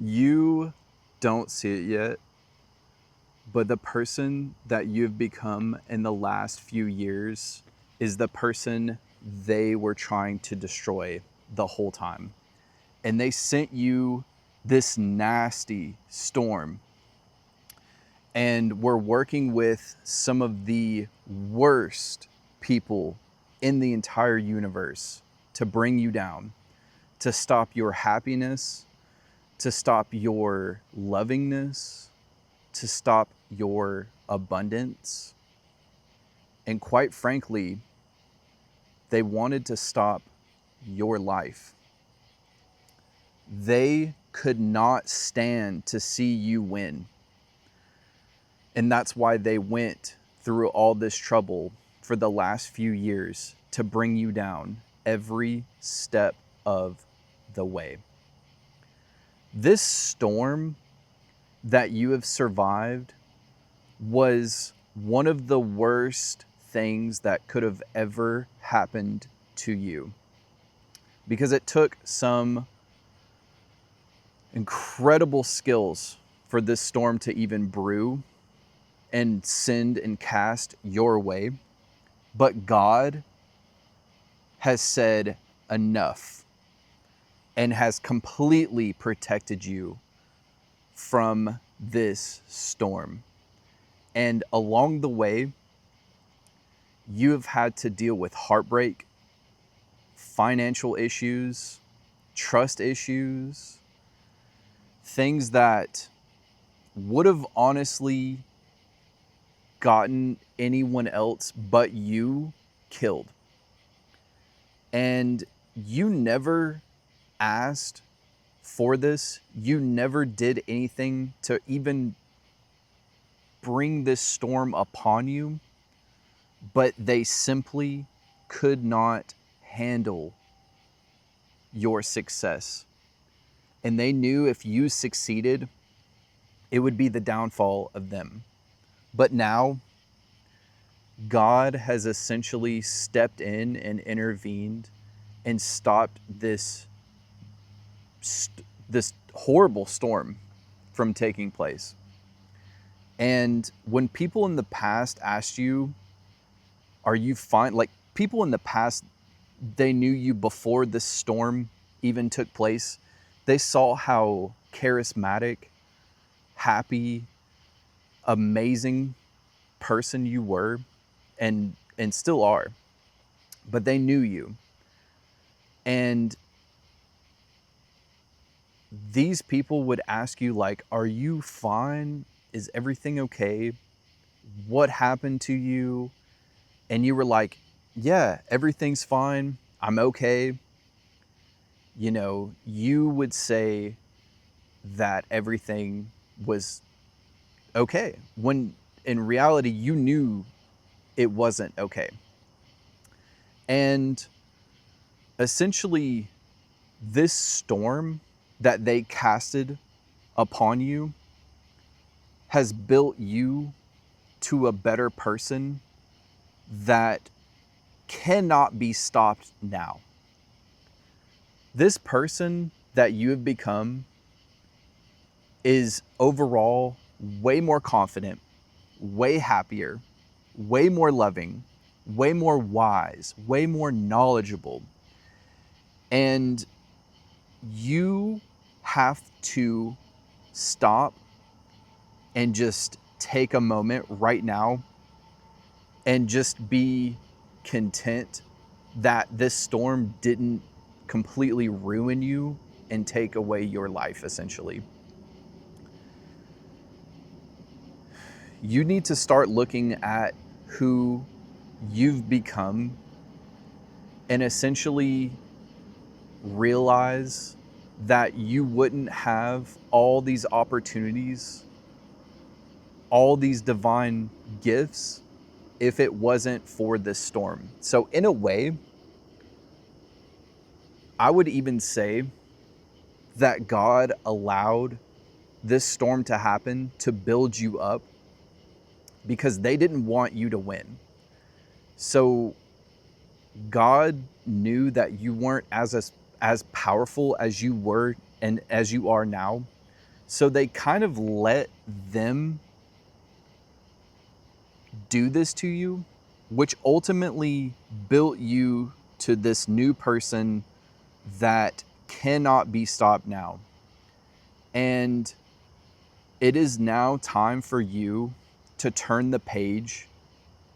You don't see it yet, but the person that you've become in the last few years is the person they were trying to destroy the whole time. And they sent you this nasty storm, and we're working with some of the worst people in the entire universe to bring you down, to stop your happiness, to stop your lovingness, to stop your abundance. And quite frankly, they wanted to stop your life. They could not stand to see you win. And that's why they went through all this trouble for the last few years to bring you down every step of the way. This storm that you have survived was one of the worst things that could have ever happened to you, because it took some incredible skills for this storm to even brew and send and cast your way. But God has said enough and has completely protected you from this storm. And along the way, you have had to deal with heartbreak, financial issues, trust issues, things that would have honestly gotten anyone else but you killed. And you never asked for this. You never did anything to even bring this storm upon you, but they simply could not handle your success. And they knew if you succeeded, it would be the downfall of them. But now, God has essentially stepped in and intervened and stopped this horrible storm from taking place. And when people in the past asked you, are you fine? Like, people in the past, they knew you before this storm even took place. They saw how charismatic, happy, amazing person you were and still are. But they knew you. And these people would ask you, like, are you fine? Is everything okay? What happened to you? And you were like, yeah, everything's fine. I'm okay. You know, you would say that everything was okay, when in reality, you knew it wasn't okay. And essentially, this storm that they casted upon you has built you to a better person that cannot be stopped now. This person that you have become is overall way more confident, way happier, way more loving, way more wise, way more knowledgeable. And you have to stop and just take a moment right now and just be content that this storm didn't completely ruin you and take away your life, essentially. You need to start looking at who you've become and essentially realize that you wouldn't have all these opportunities, all these divine gifts, if it wasn't for this storm. So in a way, I would even say that God allowed this storm to happen to build you up, because they didn't want you to win. So God knew that you weren't as powerful as you were and as you are now. So they kind of let them do this to you, which ultimately built you to this new person that cannot be stopped now. And it is now time for you to turn the page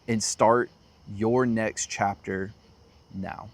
and start your next chapter now.